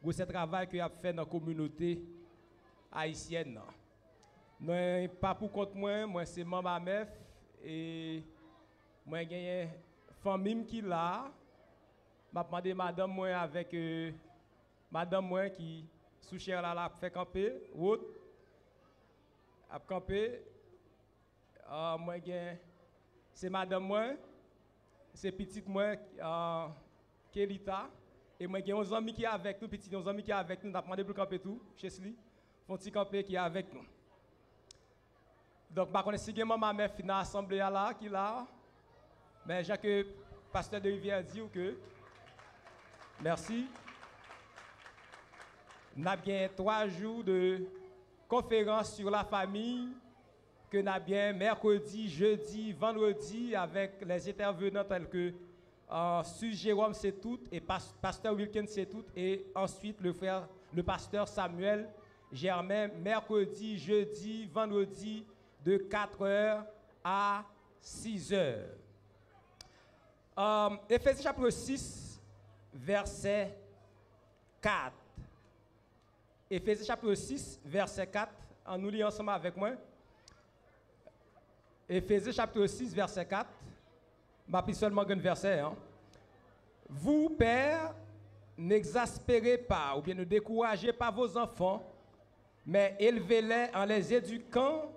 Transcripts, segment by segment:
ce travail que a fait dans la communauté haïtienne. Non, pas pour compte moi c'est maman MEF et moi j'ai une famille qui là. M'a demandé madame moi avec madame moi qui sous chère là fait camper, route a camper. Moi c'est madame moi, c'est petite moi Kelita et moi j'ai 11 amis qui est avec nous, petit 11 amis qui est avec nous, n'a demandé pour camper tout, chez lui. Font petit camper qui est avec nous. Donc je connais si maman mère dans l'assemblée là qui là. Mais j'ai que pasteur de Rivière dit que merci. Nous avons 3 jours de conférence sur la famille que nous avons bien mercredi, jeudi, vendredi avec les intervenants tels que Sus Jérôme c'est tout et pasteur Wilkins c'est tout et ensuite le pasteur Samuel Germain mercredi, jeudi, vendredi de 4h à 6h. Éphésiens chapitre 6 verset 4. Éphésiens chapitre 6 verset 4. On nous lit ensemble avec moi. Éphésiens chapitre 6 verset 4. Je vais seulement un verset. Hein. Vous, pères, n'exaspérez pas ou bien ne découragez pas vos enfants, mais élevez-les en les éduquant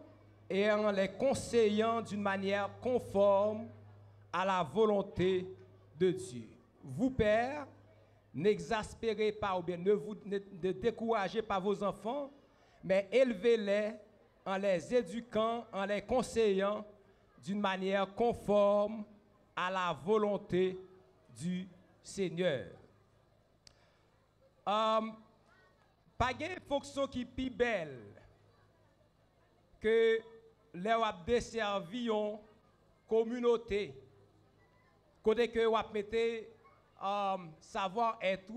et en les conseillant d'une manière conforme à la volonté de Dieu. Vous, pères, n'exaspérez pas ou bien ne découragez pas vos enfants, mais élevez-les en les éduquant, en les conseillant d'une manière conforme à la volonté du Seigneur. Pas de fonction qui est plus belle que les desservi une communauté. Côté que vous mettez savoir-être,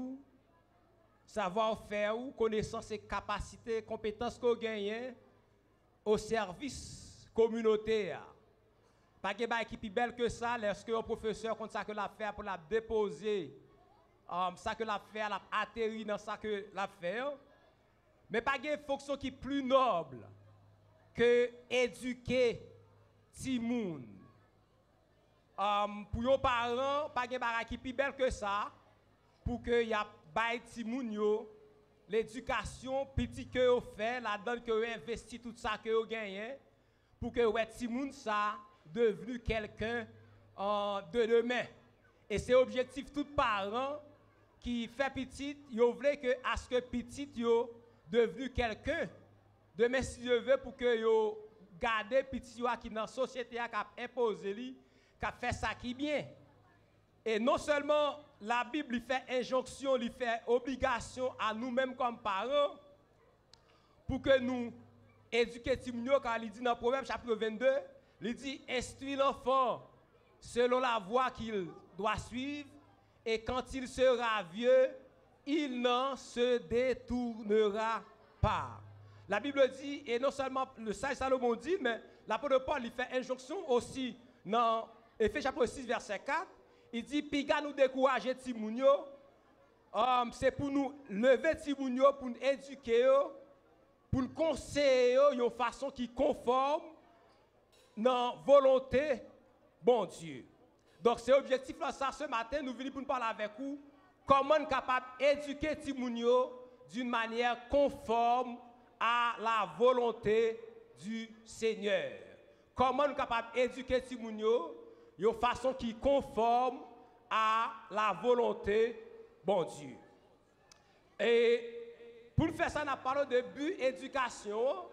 savoir-faire, connaissance et capacité, compétences que vous gagnez au service communautaire. Pas de équipe plus belle que ça, lorsque un professeur compte ça que l'a fait pour la déposer, ça que l'a fait, l'a atterri dans ça que l'a fait. Mais pas de fonction qui est plus noble que éduquer Timoun. Pour les parents, pas de barra qui plus belle que ça, pour que y a bail Timoun l'éducation petit que vous fait, la donne que vous investi tout ça que vous gagnez, pour que ouais Timoun ça devenu quelqu'un de demain. Et c'est objectif tout parent qui fait petit, yo voulez que à ce que petit yo devenu quelqu'un demain si je veux pour que yo garder petit yo qui dans la société a imposé li, qu'a fait ça qui bien. Et non seulement la Bible lui fait injonction, lui fait obligation à nous-mêmes comme parents pour que nous éduquions Timounio quand il dit dans Proverbe chapitre 22, il dit instruis l'enfant selon la voie qu'il doit suivre et quand il sera vieux, il n'en se détournera pas. La Bible dit, et non seulement le sage Salomon dit, mais l'apôtre Paul il fait injonction aussi dans Éphésiens chapitre 6 verset 4. Il dit, piga nous décourager Timounio, c'est pour nous lever Timounio, pour nous éduquer, pour nous conseiller d'une façon qui conforme dans la volonté bon Dieu. Donc c'est objectif là ça ce matin nous venons pour nous parler avec vous comment nous capable d'éduquer Timounio d'une manière conforme à la volonté du Seigneur. Comment nous capable d'éduquer Timounio d'une façon qui conforme à la volonté bon Dieu. Et pour faire ça, nous parlons de but éducation.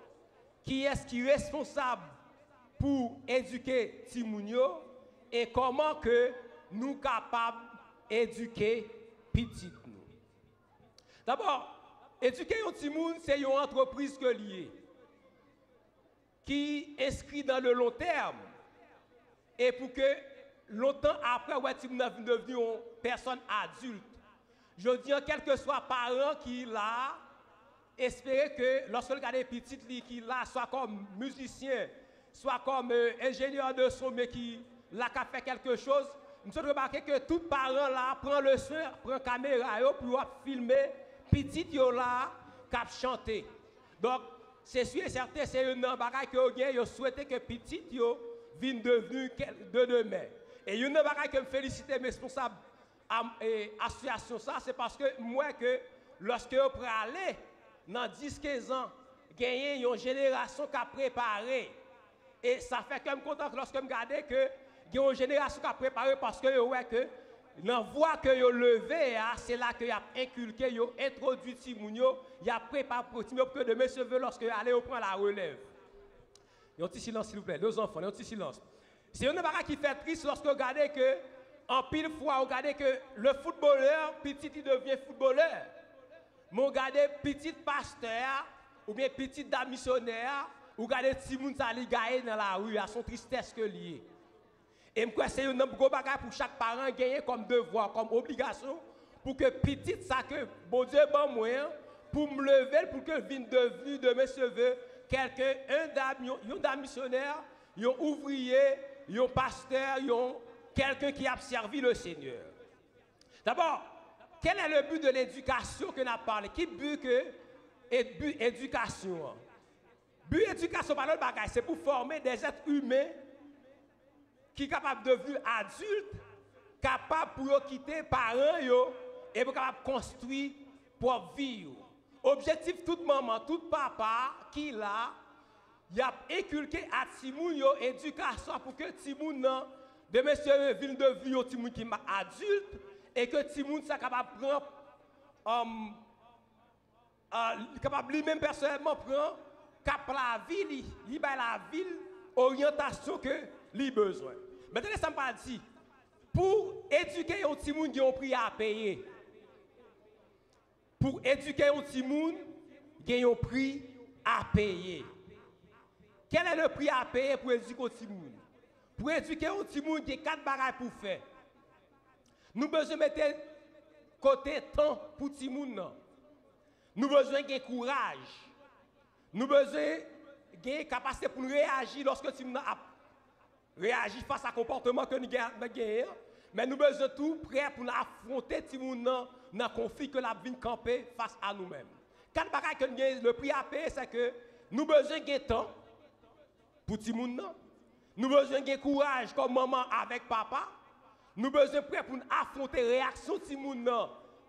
Qui est-ce qui est responsable pour éduquer Timounio et comment que nous capables d'éduquer petit nous. D'abord, éduquer un Timoun, c'est une entreprise que liée qui inscrit dans le long terme et pour que longtemps après, ouais, Timoun est devenu une personne adulte. Je dis, quel que soit parent qui l'a, espérer que lorsque le garde petit qui là, soit comme musicien, soit comme ingénieur de son, mais qui là a fait quelque chose, nous avons remarqué que tout parent là prend le soin, prend la caméra pour filmer petit yo là cap chanter. Donc c'est sûr et certain c'est une bagaille que yo souhaité que petit yo vienne devenir de demain. Et une bagaille que me féliciter mes responsables association ça c'est parce que moi que lorsque yo aller dans 10-15 ans gagner une génération qui a préparé et ça fait que je suis content lorsque je regarde que il y a une génération qui a préparé parce que ouais que dans voie que yo levé c'est là que y a inculqué yo introduit Timounio y a préparé pour Timounio pour que demain se veut lorsque aller au prend la relève. Un petit silence s'il vous plaît, deux enfants, un petit silence. C'est une bagarre qui fait triste lorsque vous regardez que en pile fois vous regardez que le footballeur petit il devient footballeur. Mais vous regardez petit pasteur ou bien petit dame missionnaire, ou regardez Timoun ça li gagne dans la rue à son tristesse que lié. Et moi c'est un gros bagage pour chaque parent gagner comme devoir, comme obligation pour que petit ça que bon Dieu bon moyen pour me lever pour que vienne devenu demain se veut quelqu'un un dame missionnaire, un ouvrier, un pasteur, quelqu'un qui a servi le Seigneur. D'abord, quel est le but de l'éducation que nous avons parlé? Qui but que but éducation? But éducation par le bagage, c'est pour former des êtres humains qui sont capables de devenir adultes, capables pour quitter parents et pour capables de construire pour vivre. Objectif toute maman, tout papa qui là, il a inculqué à Timoun éducation pour que Timoun de monsieur ville de vie Timoun qui est adulte et que Timoun soit capable de prendre capable lui-même personnellement prendre cap la ville, il ba la ville orientation que lui besoin. Maintenant ça me pas dit pour éduquer un petit monde qui ont prix à payer. Pour éduquer un petit monde qui ont prix à payer. Quel est le prix à payer pour éduquer un petit monde? Pour éduquer un petit monde, il y a 4 bagages pour faire. Nous besoin mettre côté temps pour petit monde. Nous besoin de courage. Nous besoin de capacité pour réagir lorsque petit monde réagit face à comportement que nous gagnons. Mais nous besoin tout prêt pour affronter petit monde dans le conflit que la vie camper face à nous-mêmes. 4 bagages que nous gagnons, le prix à payer, c'est que nous besoin de temps pour petit monde. Nous besoin de courage comme maman avec papa. Nous besoin prêt pour affronter réaction petit monde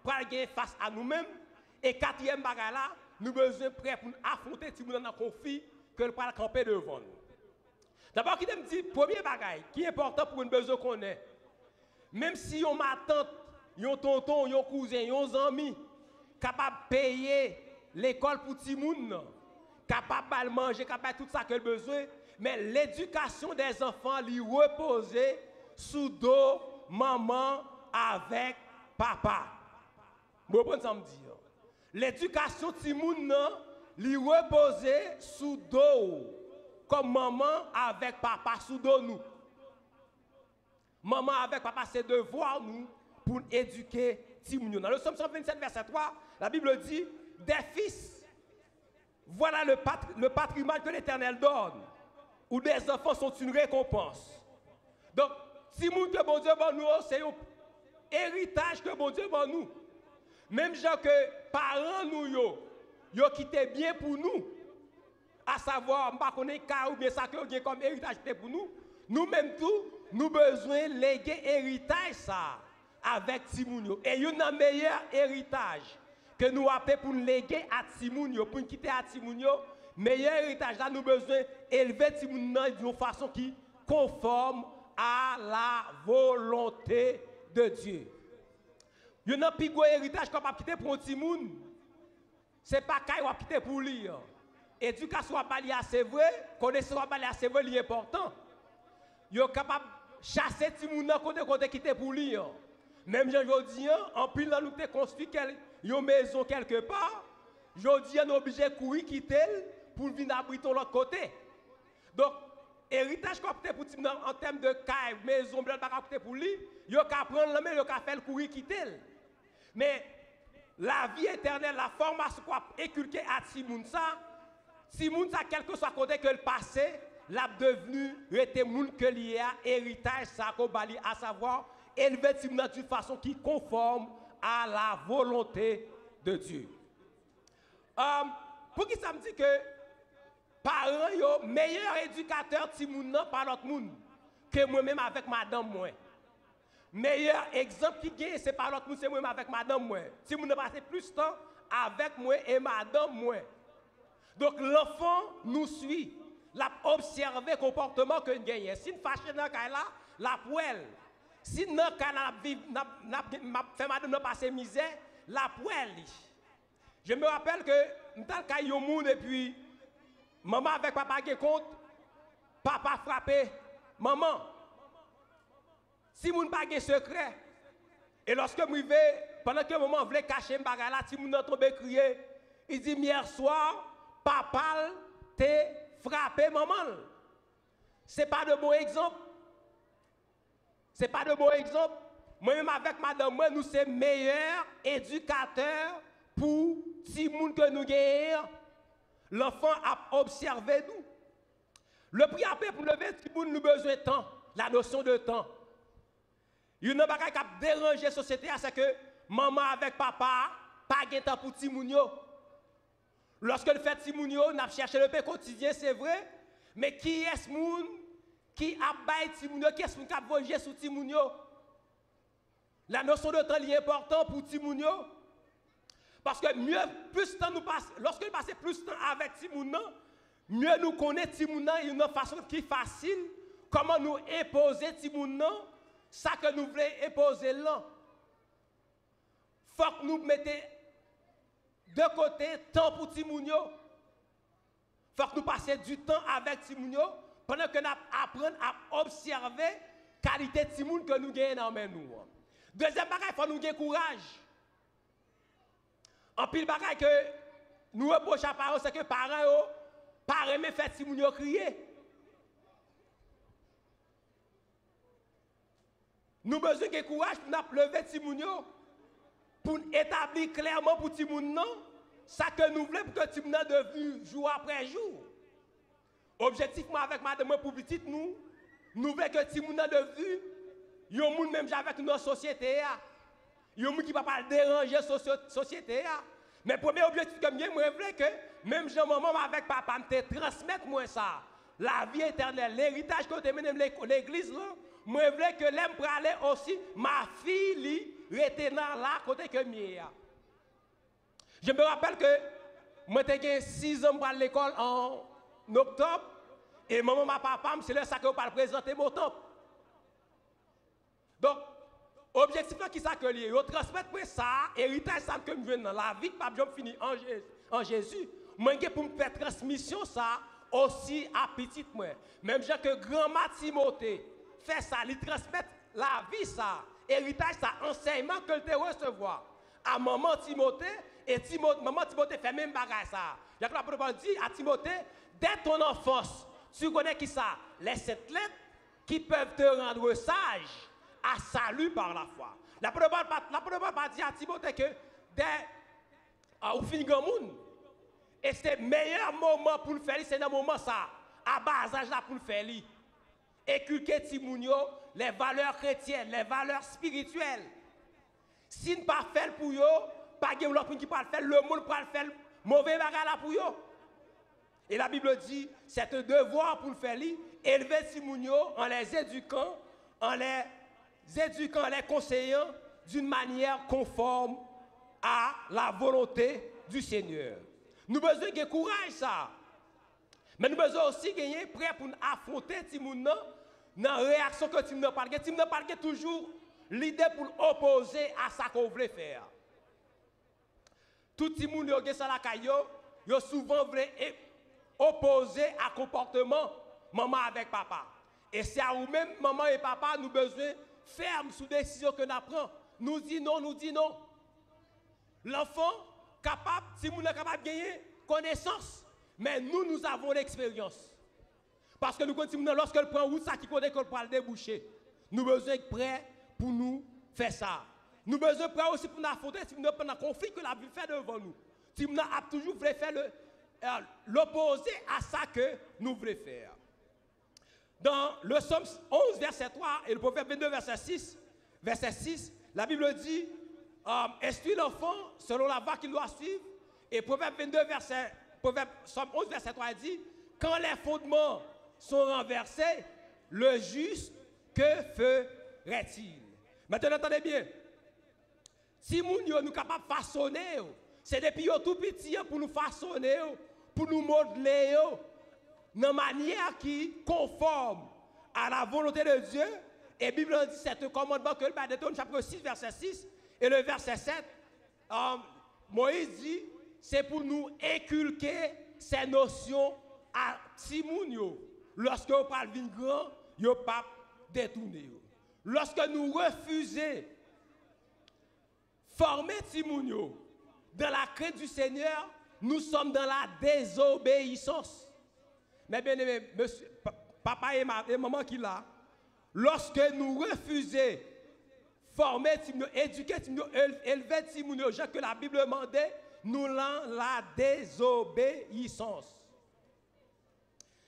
pour gagner face à nous-mêmes. Et 4e bagage là, nous besoin prêt pour affronter petit monde dans le conflit que le parle camper devant nous. D'abord, qui me dit premier bagage qui est important pour une besoin qu'on ait. Même si on ma tante, yon tonton, yon cousin, yon ami capable de payer l'école pour petit monde, capable de manger, capable de tout ça que le besoin, mais l'éducation des enfants lui reposer sous dos maman avec papa. Vous comprenez ça me dit? L'éducation de petit monde lui reposer sous dos comme maman avec papa sous dos nous. Maman avec papa c'est devoir nous pour éduquer petit monde. Dans le Somme 127 verset 3, la Bible dit des fils voilà le patrimoine que l'Éternel donne. Où des enfants sont une récompense. Donc, si nous que bon Dieu bon nous, c'est un héritage que bon Dieu bon nous. Même gens que parents nous yo quitté bien pour nous. À savoir, on pas connaître cas ou bien ça que ont comme héritage pour nous. Nous même tout, nous besoin léguer héritage ça avec Timounio. Et il y a un meilleur héritage que nous avons pour léguer à Timounio, pour quitter à Timounio. Meilleur héritage là, nous besoin élever Timounio d'une façon qui conforme à la volonté de Dieu. Il y a un plus gros héritage qu'on va quitter pour un Timoun. Ce n'est pas qu'il va quitter pour lui. Éducation va aller assez vrai, connaissance va aller assez vrai, c'est important. Il est capable de chasser Timoun côté quitter pour lui. Même aujourd'hui, en plus, nous avons construit une maison quelque part. Aujourd'hui, nous sommes obligés de courir quitter pour venir abriter de l'autre côté. Donc, héritage qu'on a pour Timoun en termes de caille, maison, pour lui, il a qu'à prendre le main, il a qu'à faire le courir quitter. Mais la vie éternelle, la formation qu'on a inculquée à Timoun, ça, quel que soit côté que le passé, l'a devenu, était moun que lié à héritage, ça qu'on bali, à savoir, élever Timoun d'une façon qui conforme à la volonté de Dieu. Pour qui ça me dit que parents yo meilleur éducateur ti moun nan par notre monde que moi-même avec madame moi. Meilleur exemple qui gagne c'est par notre monde c'est moi-même avec madame moi. Si moun nan passe plus de temps avec moi et madame moi. Donc l'enfant nous suit, l'a observé comportement que nous gagnons. Si nous fâchons dans là, la poêle. Si nous fait madame nous passer misère, la poêle. Je me rappelle que nous avons un monde et puis maman avec papa qui compte, papa frappé maman. Si moun pas de secret, et lorsque je vais, pendant que maman voulait cacher m'baga là, si moun nan tombé crier, il dit hier soir, papa t'a frappé maman. C'est pas de bon exemple. C'est pas de bon exemple. Moi-même avec madame, moi, nous sommes meilleurs éducateurs pour si moun que nous gagnons. L'enfant a observé nous. Le prix après pour lever si moun nous besoin de temps, la notion de temps. Il y a un bagage qui a dérangé la société, c'est que maman avec papa, pas de temps pour ti moun yo. Lorsque le fait ti moun yo, n'a cherché le pain quotidien, c'est vrai, mais qui est ce moun qui a baillé ti moun yo, qui est ce moun qui a voyagé sur ti moun yo? La notion de temps est importante pour ti moun yo. Parce que mieux, plus de temps nous passe, lorsque nous passons plus de temps avec ti moun nan, mieux nous connaissons ti moun nan, une façon qui est facile, comment nous imposer ti moun nan, ça que nous voulons imposer là. Faut que nous mettions de côté temps pour ti moun yo. Faut que nous passions du temps avec ti moun yo pendant que nous apprenons à observer la qualité de ti moun que nous gagnons dans nous. Deuxième bagage, il faut nous gagner courage. En pile bagage que nous reprochons à parents, c'est que parents yo pas aimer faire ti moun yo crier. Nous avons besoin de courage pour nous lever ti moun yo, pour établir clairement pour ti moun nan, ça que nous voulons pour que ti moun nan devenu jour après jour. Objectivement avec madame pour petite nous voulons que ti moun nan devenu yon moun même avec notre société a. Yon moun qui va pas déranger société a. Mais premier objectif que moi voulais que même jean maman avec papa me transmettre moi ça, la vie éternelle, l'héritage que tu mené l'église là. Moi, je voulais que l'aime pour aller aussi, ma fille, li, retenant là, côté que mia. Je me rappelle que moi, j'ai 6 ans pour aller à l'école en octobre, et maman, ma papa, c'est là ça que je vais présenter mon temple. Donc, objectif là qui ça que lié, je transmettre ça, héritage ça que je viens dans la vie, pas je finis en Jésus. Moi, pour me faire transmission ça, aussi à petite moi. Même gens que grand Timothée, fait ça, il transmet la vie ça, héritage ça, enseignement que tu recevoir à maman Timothée et maman Timothée fait même bagage ça. Il y a que la parole dit à Timothée, dès ton enfance, tu connais qui ça, les 7 lettres qui peuvent te rendre sage à salut par la foi. La parole pas dit à Timothée que dès au fin grand monde et c'est le meilleur moment pour le faire, c'est dans le moment ça, à bas âge là pour le faire. Éculquer Timounio les valeurs chrétiennes, les valeurs spirituelles. Si nous pas faire pour yo, pas de l'autre qui pas faire, le monde pas faire mauvais bagage là pour yo. Et la Bible dit, c'est un devoir pour le faire, élever Timounio en les éduquant, les conseillant d'une manière conforme à la volonté du Seigneur. Nous avons besoin de courage ça. Mais nous avons besoin aussi gagner prêt pour affronter Timoun dans la réaction que Timoun parle. Timoun parle toujours l'idée pour opposer à ça qu'on voulait faire. Tout Timoun qui ça la caillou, yo souvent voulu opposer à comportement maman avec papa. Et c'est à nous-mêmes maman et papa nous besoin ferme sous décision que nous prenons. Nous dit non, nous dit non. L'enfant capable, Timoun est capable de gagner connaissance. Mais nous avons l'expérience. Parce que nous continuons, lorsque le prend route, ça qui connaît qu'on peut le déboucher. Nous avons besoin d'être prêts pour nous faire ça. Nous avons besoin d'être prêts aussi pour nous affronter si nous avons un conflit que la vie fait devant nous. Si nous avons toujours voulu faire l'opposé à ça que nous voulons faire. Dans le Psaume 11, verset 3 et le prophète 22, verset 6, la Bible dit, instruit l'enfant selon la voie qu'il doit suivre. Et Proverbe 22, Somme 11, verset 3 dit, quand les fondements sont renversés, le juste, que ferait-il? Maintenant, entendez bien. Si nous sommes capables de façonner, c'est depuis tout petit pour nous façonner, pour nous modeler, de manière qui conforme à la volonté de Dieu. Et la Bible dit, c'est un commandement que le Deutéronome chapitre 6, verset 6, et le verset 7, Moïse dit, c'est pour nous inculquer ces notions à Timounio. Lorsque vous parlez d'un grand, vous ne pouvez pas détourner. Lorsque nous refusons former Timounio dans la crainte du Seigneur, nous sommes dans la désobéissance. Mais bien aimé, monsieur, papa et maman qui là, lorsque nous refusons former Timounio, éduquer Timounio, élever Timounio, genre que la Bible demandait, nous l'avons la désobéissance.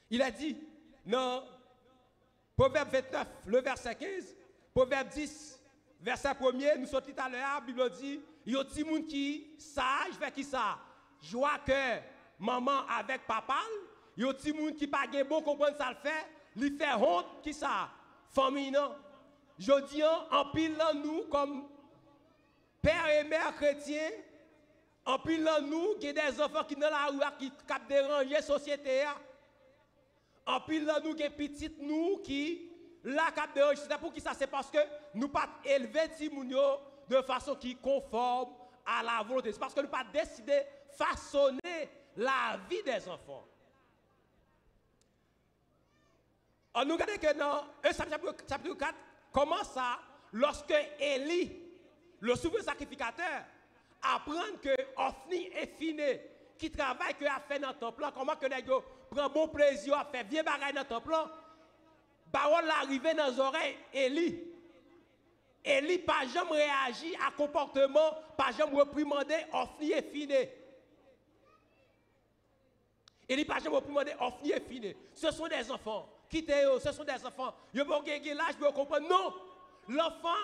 Il a dit, dans Proverbe 29, le verset 15, Proverbe 10, verset 1er, nous sommes tout à l'heure, la Bible dit, il y a des gens qui sage, fait qui ça? Joie que maman avec papa, il y a des gens qui ne pas bon comprendre ça le fait, il fait honte qui ça? Famille non. Je dis en pile nous comme père et mère chrétiens, en pile nous qui des enfants qui dans la rue qui cap déranger la société. En pile nous qui petites nous qui la cap déranger. C'est pour qui ça? C'est parce que nous pas élever Timounio de façon qui conforme à la volonté. C'est parce que nous pas décidé de façonner la vie des enfants. On nous regarde que dans 1 chapitre 4, comment ça, lorsque Élie, le souverain sacrificateur, apprend que Ophni et Phiné, qui travaille, que a fait dans le temple, comment que les gens prennent bon plaisir à faire bien bagaille dans le temple, parole l'arrivée dans les oreilles Élie. Élie pas jamais réagi à comportement, pas jamais reprimandé Ophni et Phiné. Élie pas jamais reprimandé Ophni et Phiné. Ce sont des enfants. Quittez-eux, ce sont des enfants. Ils vont gagner l'âge pour comprendre. Non, l'enfant,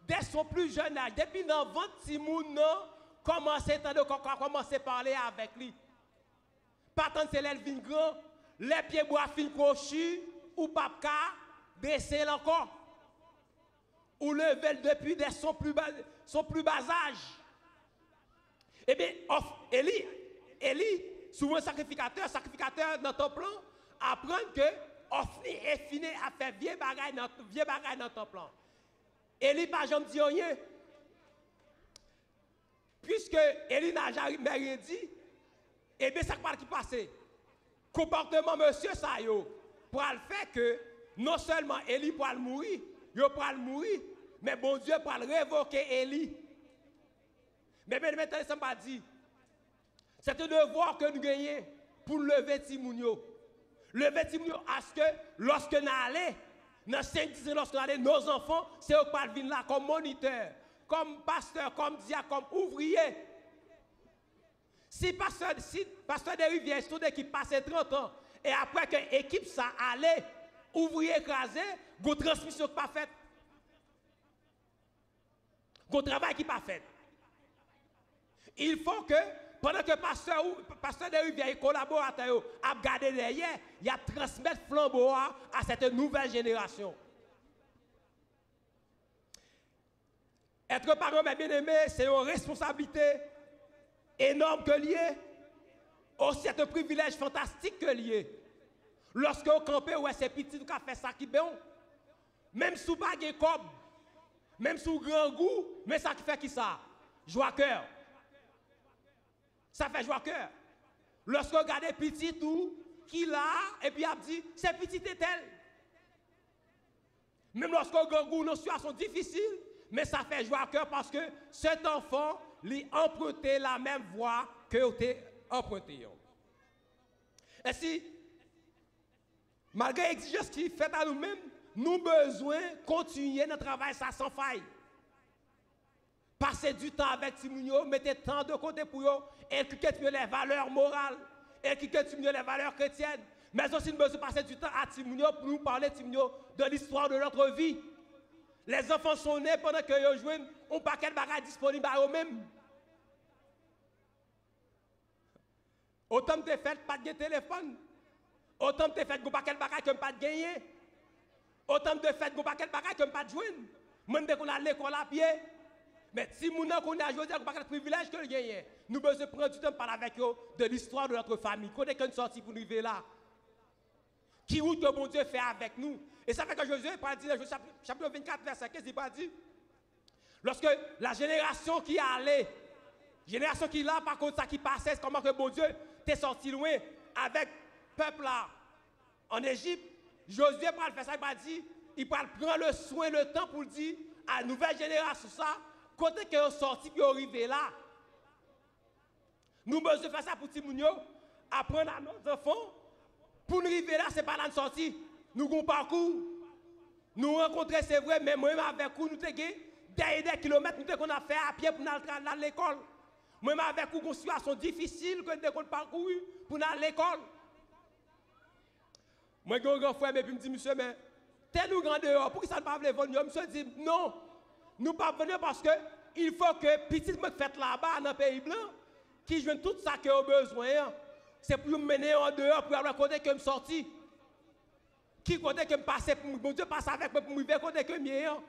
dès son plus jeune âge, depuis dans 26 mois, commencez à parler avec lui. Pas tant que c'est l'élève grand, les pieds bois fin crochus, ou papa, baisser encore. Ou lever depuis son plus bas âge. Eh bien, Élie, souvent sacrificateur dans ton plan, apprend que Ophni et Phiné a fait vieux bagaille dans ton plan. Élie n'a jamais dit rien. Puisque Élie n'a jamais rien dit, et bien ça qui passe. Comportement monsieur Sayo pour le fait que non seulement Élie pourra mourir, mais bon Dieu pourra révoquer Élie. Mais maintenant, ça m'a dit, c'est un devoir que nous gagnons pour lever Timounio. Lever Timounio à ce que lorsque nous allons, dans 5-10 ans, lorsque nous allons, nos enfants, c'est eux qui viennent là comme moniteurs, comme pasteur, comme diacre, comme ouvrier. Si pasteur de Rivière, c'est une équipe passe 30 ans, et après que l'équipe ça allait, ouvrier écrasé, une transmission qui n'est pas faite. Un travail qui n'est pas fait. Il faut que, pendant que pasteur de Rivière et collaborateurs a gardé derrière, il y a transmettre flambeau à cette nouvelle génération. Être parent, mes bien-aimés, c'est une responsabilité énorme que lié. Aussi, c'est un privilège fantastique que lié. Lorsque vous campez, ouais, c'est petit, vous fait ça qui est bon. Même sous baguette comme, même sous grand goût, mais ça qui fait qui ça? Joie cœur. Ça fait joie cœur. Lorsque vous regardez petit tout, qui l'a, et puis il dit, c'est petit et tel. Même lorsque vous grand goût, nos situations difficiles, mais ça fait joie cœur parce que cet enfant lui emprunté la même voie que vous avez emprunté. Et si, malgré l'exigence qui est faite à nous-mêmes, nous avons besoin de continuer notre travail ça sans faille. Passez du temps avec Timounio, mettez temps de côté pour eux, inculquez les valeurs morales, inculquez les valeurs chrétiennes. Mais aussi, nous avons besoin de passer du temps à Timounio pour nous parler Timounio de l'histoire de notre vie. Les enfants sont nés pendant que ils jouent un paquet de bagages disponibles à eux-mêmes. Autant de fait, pas de téléphone. Autant de fait, un paquet de bagages que pas de gagner. Autant de fait, un paquet de bagages que pas de jouer. Même dès qu'on a l'école à pied. Mais si nous avons un paquet de privilèges que nous gagnons, nous devons prendre du temps pour parler avec eux de l'histoire de notre famille. Qu'on est qu'une sortie pour nous arriver là. Qui route que bon Dieu fait avec nous. Et ça fait que Josué parle dit, chapitre 24, verset 15, il parle dit, lorsque la génération qui est allée, génération qui est là, par contre, ça qui passait, c'est comment que bon Dieu t'est sorti loin avec le peuple là en Égypte. Josué parle faire ça, il parle dit, il parle prendre le soin, le temps pour dire à la nouvelle génération ça, côté qu'ils sont sortis puis arrivé là. Nous devons faire ça pour Timounio, apprendre à nos enfants. Pour nous arriver là, ce n'est pas la sortie. Nous avons un parcours. Nous rencontrer, c'est vrai, mais moi-même avec vous, nous avons des kilomètres qu'on a fait à pied pour aller à l'école. Moi-même avec vous, une situation difficile que nous avons parcouru pour aller à l'école. Moi, j'ai un grand frère, mais puis me dit, monsieur, mais tel nous grand dehors, pour qui ça ne pas venir? Monsieur dit, non, nous ne pas venir parce que il faut que petit me fait là-bas dans le pays blanc, qui joue tout ça qu'ils ont besoin. C'est pour me mener en dehors, pour avoir côté que me sorti. Qui côté que me passer, mon Dieu passe avec moi pour me faire côté que me.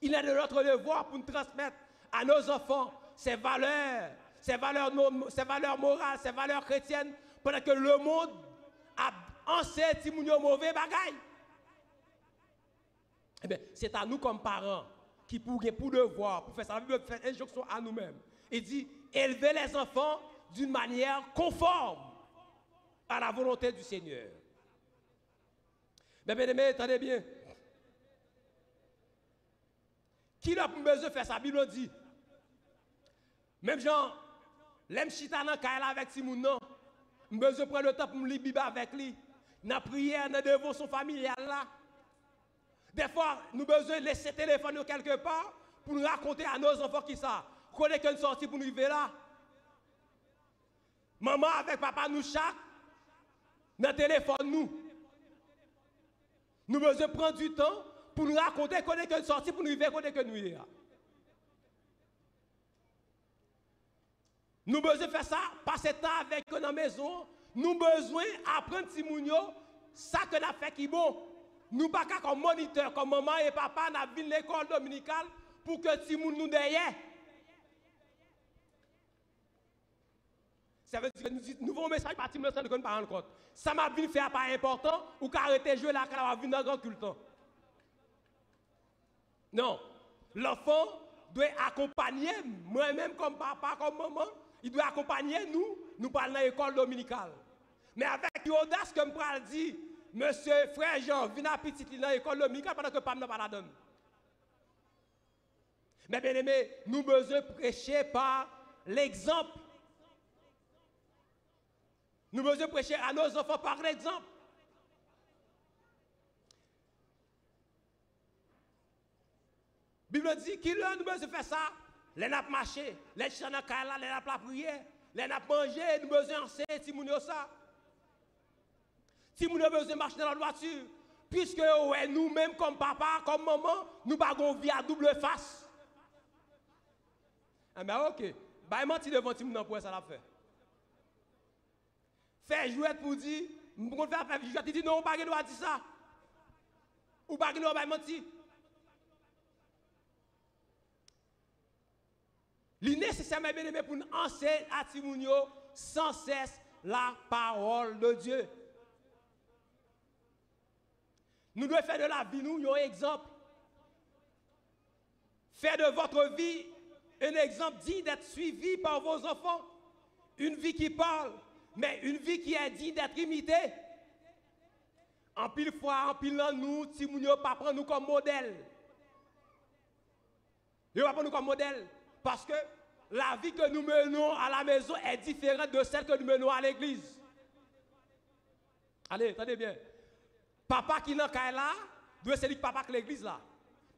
Il a de notre devoir pour nous transmettre à nos enfants ces valeurs morales, ces valeurs chrétiennes, pendant que le monde a enseigné si nous mauvais bagaille. Eh bien, c'est à nous comme parents qui pour devoir, pour faire ça, la Bible fait injonction à nous-mêmes. Il dit, élever les enfants d'une manière conforme à la volonté du Seigneur. Mais bien aimés, attendez bien. Qui n'a pas besoin de faire ça? La Bible dit. Même Jean, l'aime chita dans la avec Simon, non. Je besoin de prendre le temps pour me lire la Bible avec lui. Dans la prière, dans la dévotion familiale là. Des fois, nous avons besoin de laisser le téléphone quelque part pour nous raconter à nos enfants qui ça. Qu'on est qu'une sortie pour nous vivre là. Maman avec papa nous chaque dans le téléphone nous. Nous devons prendre du temps pour nous raconter qu'on est qu'une sortie pour nous vivre qu'on est que nous y est. Nous devons faire ça, passer temps avec eux dans la maison. Nous avons besoin d'apprendre Timounio ça que nous avons fait qui est bon. Nous ne pouvons pas comme moniteur, comme maman et papa, nous avons l'école dominicale pour que Timoun nous derrière. Ça veut dire que nous nouveau message par Timoun sans nous ne pas rendre compte. Ça m'a vu faire pas important ou qu'arrêter de jouer là quand on va venir dans le grand culte. Non. L'enfant doit accompagner, moi-même comme papa, comme maman, il doit accompagner nous parlons dans l'école dominicale. Mais avec l'audace que je me dire, monsieur, frère Jean, viens à petit dans l'école dominicale pendant que papa n'a pas la donne. Mais bien aimé, nous besoin prêcher par l'exemple. Nous besoin prêcher à nos enfants par l'exemple. La Bible dit qu'il nous besoin faire ça. Les n'a pas marché, les chants dans la les n'a pas prié, les n'a pas mangé, nous besoin enseigner si nous ça. Si nous avons besoin de marcher dans la voiture, puisque ouais, nous-mêmes comme papa, comme maman, nous avons une vie à double face. Ah ben ok, bah menti devant Timoun pour ça l'a fait. Faire jouer pour dire, pour faire jouer, tu dis non, on pas doit dire ça. Ou pas doit mentir. Il est nécessaire bien aimé pour nous enseigner à Timounio sans cesse la parole de Dieu. Nous devons faire de la vie, nous, un exemple. Faire de votre vie un exemple digne d'être suivi par vos enfants. Une vie qui parle, mais une vie qui est digne d'être imitée. En pile fois, en pile nous, Timounio, pas prendre nous comme modèle. Il ne va pas prendre nous comme modèle. Parce que la vie que nous menons à la maison est différente de celle que nous menons à l'église. Allez, attendez bien. Papa qui est dans la là, doit être papa de l'église là.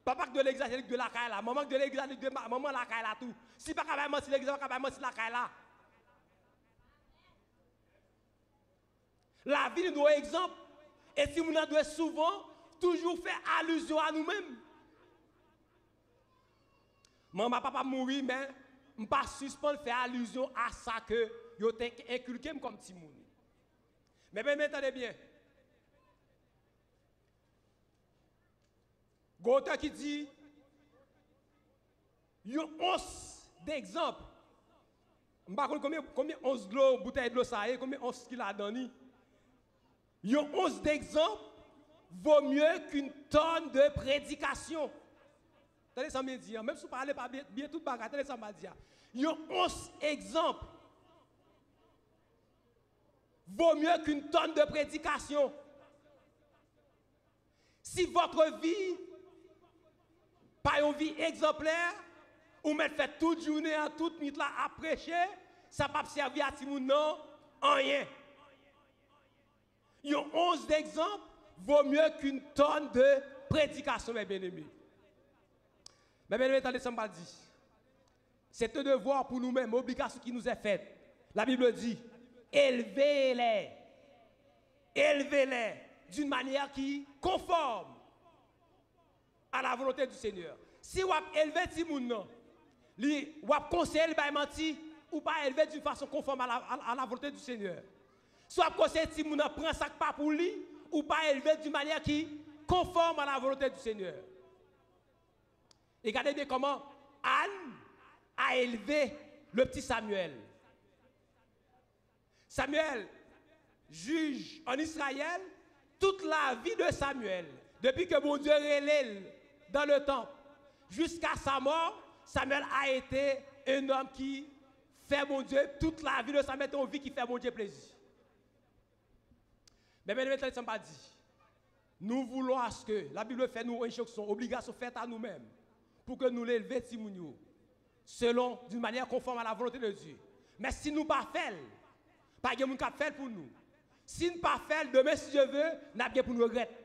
Papa de l'église, c'est de la caille là. Maman de l'église, c'est de maman la caille là tout. Si pas capable de l'église, pas capable de la caille là. La vie nous doit exemple. Et si nous doit souvent toujours faire allusion à nous-mêmes. Maman, papa mourir, mais je ne pas suspendre faire allusion à ça que yo inculqué comme petit monde. Mais bien, attendez bien. Gauteur qui dit, il y a 11 d'exemples. Je ne sais pas combien 11 bouteilles de l'eau ça est, combien 11 qu'il a donné. Il y a 11 d'exemples, vaut mieux qu'une tonne de prédication. Attendez ça me dit, même si vous ne parlez pas bien tout bagarre, attendez ça me dit. Il y a 11 exemples. Vaut mieux qu'une tonne de prédication. Si votre vie, pas une vie exemplaire, ou mettre fait toute journée, toute nuit là à prêcher, ça ne va pas servir à tout le monde, non, rien. Il y a 11 exemples, vaut mieux qu'une tonne de prédication, mes bien-aimés. Mes bien-aimés, attendez, ça m'a dit. C'est un devoir pour nous-mêmes, obligation qui nous est faite. La Bible dit, élevez-les d'une manière qui conforme à la volonté du Seigneur. Si vous élevez les gens, vous conseillez les mentir, ou pas élever d'une façon conforme à la volonté du Seigneur. Soit vous conseillez les gens prendre ça pas pour lui, ou pas élever d'une manière qui conforme à la volonté du Seigneur. Et regardez bien comment Anne a élevé le petit Samuel. Samuel juge en Israël toute la vie de Samuel. Depuis que mon Dieu relève dans le temple jusqu'à sa mort, Samuel a été un homme qui fait mon Dieu toute la vie de Samuel, une vie qui fait mon Dieu plaisir. Mais bien, ça ne pas dit. Nous voulons à ce que la Bible fait nous une injonction, obligation faite à nous-mêmes pour que nous l'élevions Timounio selon d'une manière conforme à la volonté de Dieu. Mais si nous ne pas faisons, pas de monde qui fait pour nous. Si nous ne pas faisons, demain si Dieu veut, nous n'avons pour nous regretter.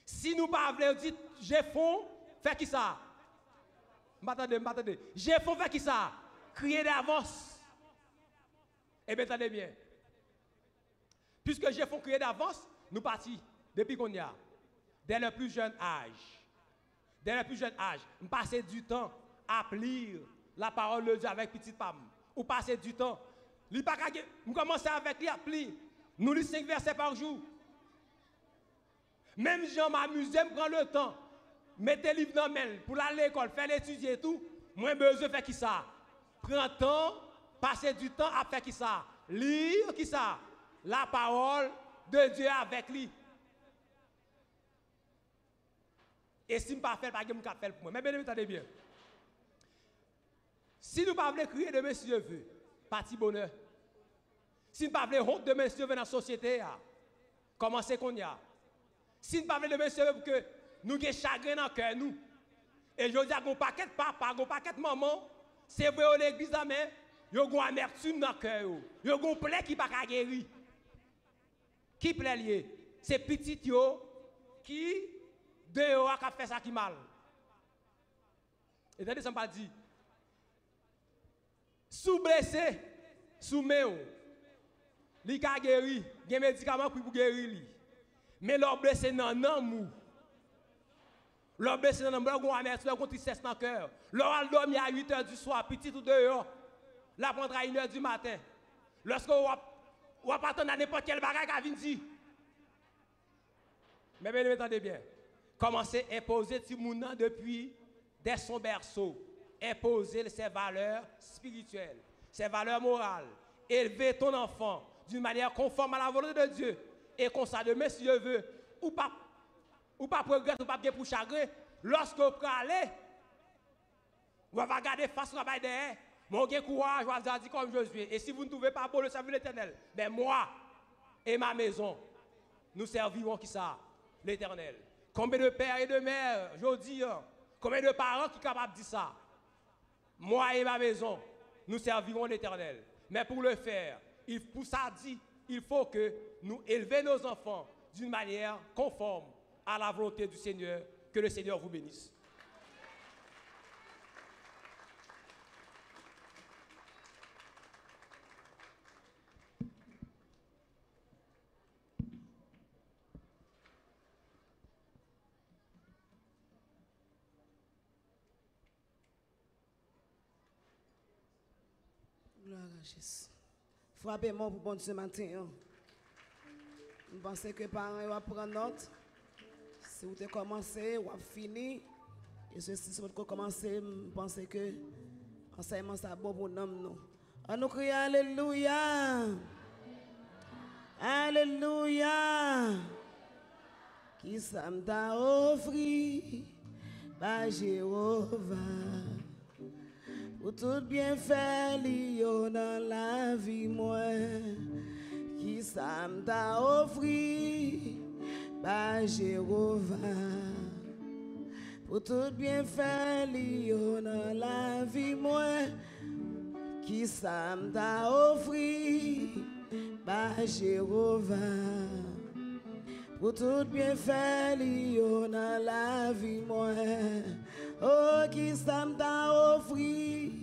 Si nous ne pas voulons dire, j'ai fond, fait qui ça? M'attendez. J'ai fond, fait qui ça? Crier d'avance. Eh bien, attendez bien. Puisque j'ai fond crier d'avance, nous partons depuis qu'on y a. Dès le plus jeune âge. Nous passons du temps à lire la parole de Dieu avec petite femme. Ou passer du temps. Nous commençons avec lui à lire. Nous lisons 5 versets par jour. Même si je m'amuse, je prends le temps. Mettez le livre dans main pour aller à l'école, faire l'étudier et tout. Moi, besoin de faire qui ça? Prends le temps, passer du temps à faire qui ça? Lire qui ça? La parole de Dieu avec lui. Et si je ne pas faire, pas de faire pour moi. Mais bien, attendez bien. Si nous ne pouvons pas crier demain si Dieu veut, parti bonheur. Si nous ne pouvons pas honte demain si Dieu veut dans la société, comment c'est qu'on y a? Si nous ne pouvons pas demain si Dieu veut pour que nous ayons chagrin dans le cœur, nous. Et je dis à mon paquet de papa, mon paquet de maman, c'est vrai à l'église, mais il y a une amertume dans le cœur. Il y a une plaie qui ne peut pas guérir. Qui plaît lié? C'est petit yo qui dehors a fait ça qui mal. Et attendez, ça m'a dit. Sous blessé, sous méo, li ka guéri, il y a des médicaments pour guérir li. Mais leur blessé non mou. Leur blessé non mou, leur amertume, leur tristesse dans le cœur. Leur al dormi à 8h du soir, petit ou dehors. La prendre à 1h du matin. Lorsque vous pas attendre n'importe quel bagage à venir. Mais bien, attendez bien. Commencez à imposer Timouna depuis dès son berceau. Imposer ses valeurs spirituelles, ses valeurs morales. Élever ton enfant d'une manière conforme à la volonté de Dieu. Et comme ça, demain, si Dieu veut, ou pas progresser, ou pas bien pour chagrin, lorsque vous allez, vous allez regarder face au travail derrière. Mon courage, je vais dire comme Josué. Et si vous ne trouvez pas bon le service de l'Éternel, ben moi et ma maison, nous servirons qui ça? L'Éternel. Combien de pères et de mères, je dis, combien de parents qui sont capables de dire ça? Moi et ma maison, nous servirons l'Éternel. Mais pour le faire, pour ça dit, il faut que nous élevions nos enfants d'une manière conforme à la volonté du Seigneur. Que le Seigneur vous bénisse. Gloire à Jésus. Frappez-moi pour bon Dieu matin. Je pense que les parents vont prendre note. Si vous avez commencé, vous avez fini. Et ceci, si vous avez commencé, je pense que l'enseignement est bon pour nous. On nous crie Alléluia. Alléluia. Qui ça m'a offert par Jéhovah. Pour tout bien fait, dans la vie, moi. Qui ça m'a offert par Jéhovah. Pour tout bien fait, dans la vie, moi. Qui ça m'a offert par Jéhovah. Pour tout bien fait, dans la vie, moi. Oh, qui ça m'a offert